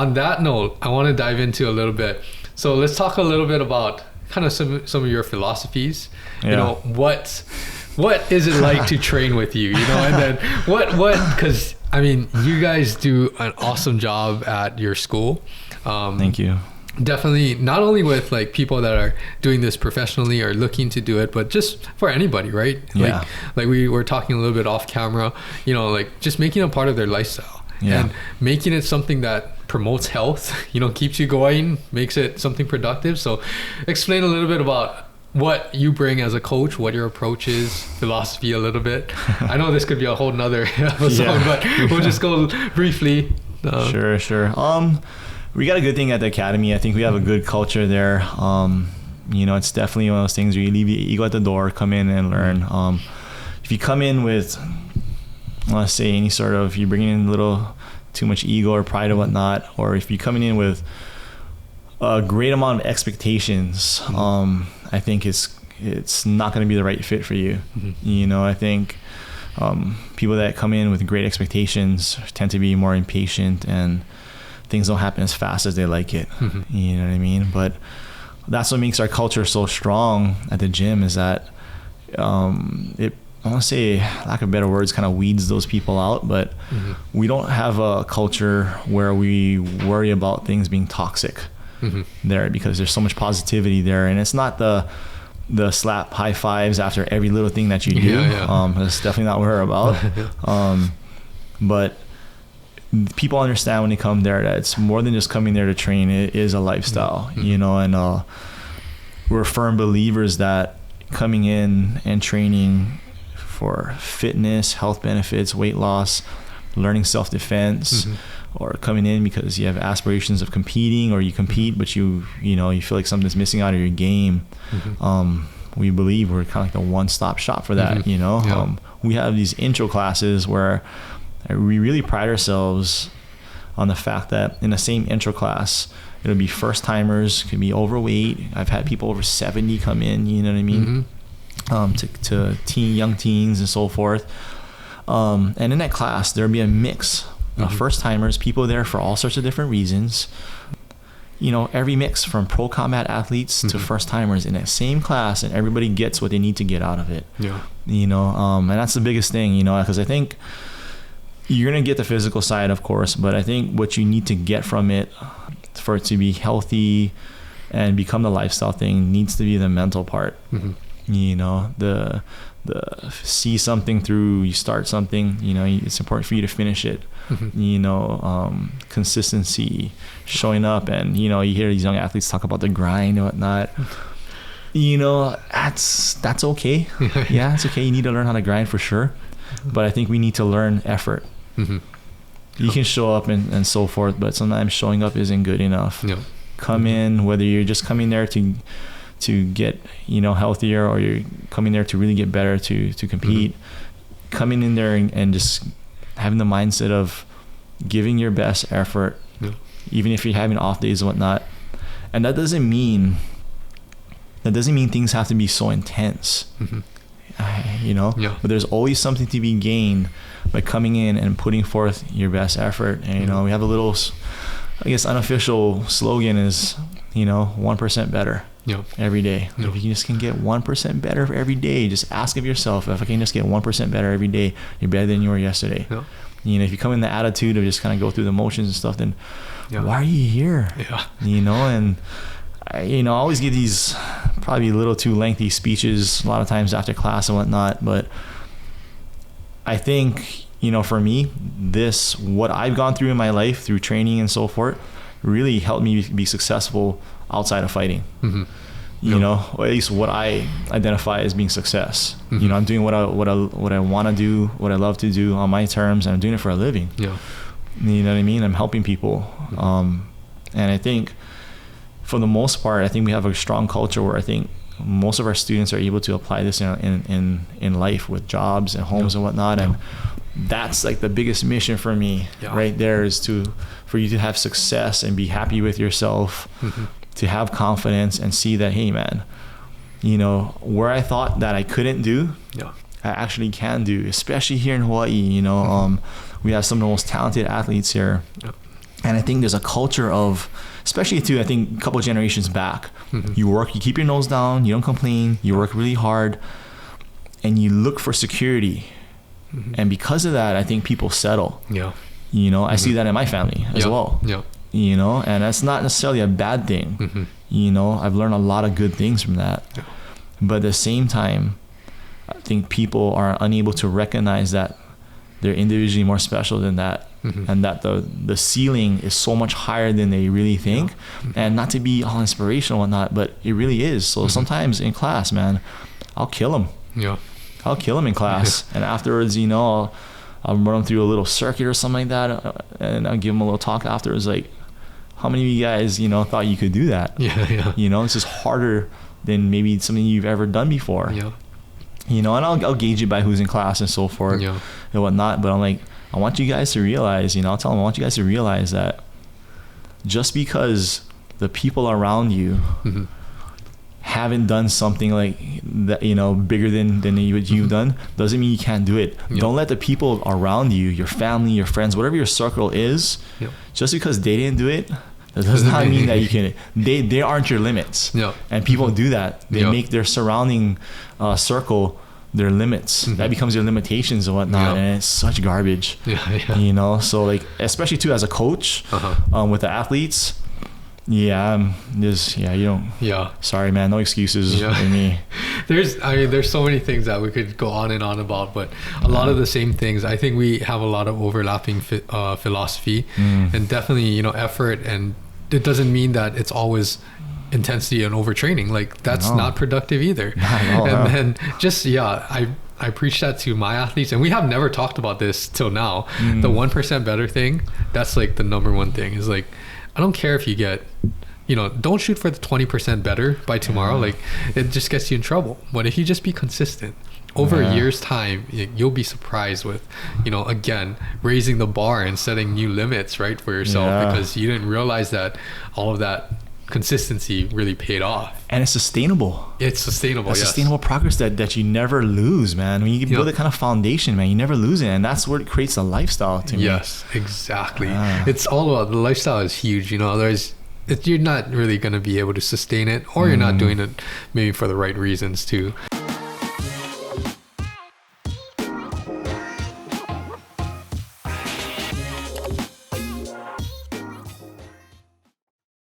on that note, I want to dive into a little bit. So let's talk a little bit about kind of some of your philosophies. You know, what is it like to train with you? You know, and then because I mean, you guys do an awesome job at your school. Thank you. Definitely, not only with like people that are doing this professionally or looking to do it, but just for anybody, right? Yeah. Like we were talking a little bit off camera, you know, like just making it a part of their lifestyle and making it something that promotes health, you know, keeps you going, makes it something productive. So explain a little bit about what you bring as a coach, what your approach is, philosophy a little bit. I know this could be a whole nother episode, but we'll just go briefly. Sure. We got a good thing at the academy. I think we have a good culture there. You know, it's definitely one of those things where you leave your ego at the door, come in and learn. If you come in with, let's say, any sort of, you're bringing in a little too much ego or pride or whatnot, or if you're coming in with a great amount of expectations, I think it's not going to be the right fit for you. You know, I think people that come in with great expectations tend to be more impatient and things don't happen as fast as they like it. You know what I mean? But that's what makes our culture so strong at the gym, is that it, I want to say, lack of better words, kind of weeds those people out. But we don't have a culture where we worry about things being toxic there, because there's so much positivity there. And it's not the slap high fives after every little thing that you do. That's definitely not what we're about. But people understand when they come there that it's more than just coming there to train. It is a lifestyle, you know, and we're firm believers that coming in and training for fitness, health benefits, weight loss, learning self-defense, or coming in because you have aspirations of competing, or you compete but you feel like something's missing out of your game. We believe we're kind of like the one-stop shop for that. You know, we have these intro classes where we really pride ourselves on the fact that in the same intro class, it'll be first timers, could be overweight. I've had people over 70 come in, you know what I mean? To young teens and so forth. And in that class, there'll be a mix of first timers, people there for all sorts of different reasons. You know, every mix from pro combat athletes to first timers in that same class, and everybody gets what they need to get out of it. You know, and that's the biggest thing, you know, because I think you're going to get the physical side, of course, but I think what you need to get from it for it to be healthy and become the lifestyle thing needs to be the mental part. You know, the see something through, you start something, you know, it's important for you to finish it. You know, consistency, showing up, and, you know, you hear these young athletes talk about the grind and whatnot. You know, that's okay. Yeah, it's okay. You need to learn how to grind for sure. But I think we need to learn effort. You can show up and so forth, but sometimes showing up isn't good enough. Come in, whether you're just coming there to get, you know, healthier, or you're coming there to really get better, to compete. Coming in there and just having the mindset of giving your best effort, even if you're having off days and whatnot. And that doesn't mean things have to be so intense. You know, but there's always something to be gained by coming in and putting forth your best effort. And, you know, we have a little, I guess, unofficial slogan is, you know, 1% better every day. If you just can get 1% better every day, just ask of yourself, if I can just get 1% better every day, you're better than you were yesterday. You know, if you come in the attitude of just kind of go through the motions and stuff, then why are you here? You know, and I always give these probably a little too lengthy speeches a lot of times after class and whatnot, but I think, you know, for me, what I've gone through in my life through training and so forth really helped me be successful outside of fighting. You know, or at least what I identify as being success. You know, I'm doing what I want to do, what I love to do on my terms, and I'm doing it for a living. You know what I mean? I'm helping people. And I think for the most part, I think we have a strong culture where I think most of our students are able to apply this in life with jobs and homes and whatnot. And that's like the biggest mission for me right there, is for you to have success and be happy with yourself, to have confidence and see that, hey man, you know, where I thought that I couldn't do, I actually can do, especially here in Hawaii. You know, we have some of the most talented athletes here. And I think there's a culture of, especially too, I think a couple of generations back, you work, you keep your nose down, you don't complain, you work really hard, and you look for security. And because of that, I think people settle. Yeah. You know, I see that in my family as well. Yeah. You know, and that's not necessarily a bad thing. You know, I've learned a lot of good things from that. Yeah. But at the same time, I think people are unable to recognize that they're individually more special than that. And that the ceiling is so much higher than they really think. And not to be all inspirational and whatnot, but it really is. So sometimes in class, man, I'll kill them. Yeah. I'll kill them in class. And afterwards, you know, I'll run them through a little circuit or something like that. And I'll give them a little talk afterwards, like, how many of you guys, you know, thought you could do that? Yeah. You know, it's just harder than maybe something you've ever done before. Yeah. You know, and I'll gauge it by who's in class and so forth and whatnot. But I'm like, I want you guys to realize, you know, I'll tell them, I want you guys to realize that just because the people around you haven't done something like that, you know, bigger than you've done, doesn't mean you can't do it. Don't let the people around you, your family, your friends, whatever your circle is, just because they didn't do it, that does not mean that you can. They aren't your limits. And people do that. They make their surrounding circle their limits. That becomes their limitations and whatnot. And it's such garbage. You know, so like, especially too as a coach with the athletes. Sorry, man, no excuses for me. There's so many things that we could go on and on about, but a lot of the same things. I think we have a lot of overlapping philosophy, and definitely, you know, effort. And it doesn't mean that it's always intensity and overtraining. Like, that's not productive either. And then just I preach that to my athletes, and we have never talked about this till now. The 1% better thing, that's like the number one thing, is like, I don't care if you get, you know, don't shoot for the 20% better by tomorrow. Like, it just gets you in trouble. But if you just be consistent over a year's time, you'll be surprised with, you know, again, raising the bar and setting new limits, right, for yourself, because you didn't realize that all of that consistency really paid off. And it's sustainable. Sustainable progress that you never lose, man. When you build that kind of foundation, man, you never lose it. And that's what creates a lifestyle to me. Yes, exactly. It's all about, the lifestyle is huge, you know. Otherwise, you're not really going to be able to sustain it, or you're not doing it maybe for the right reasons too.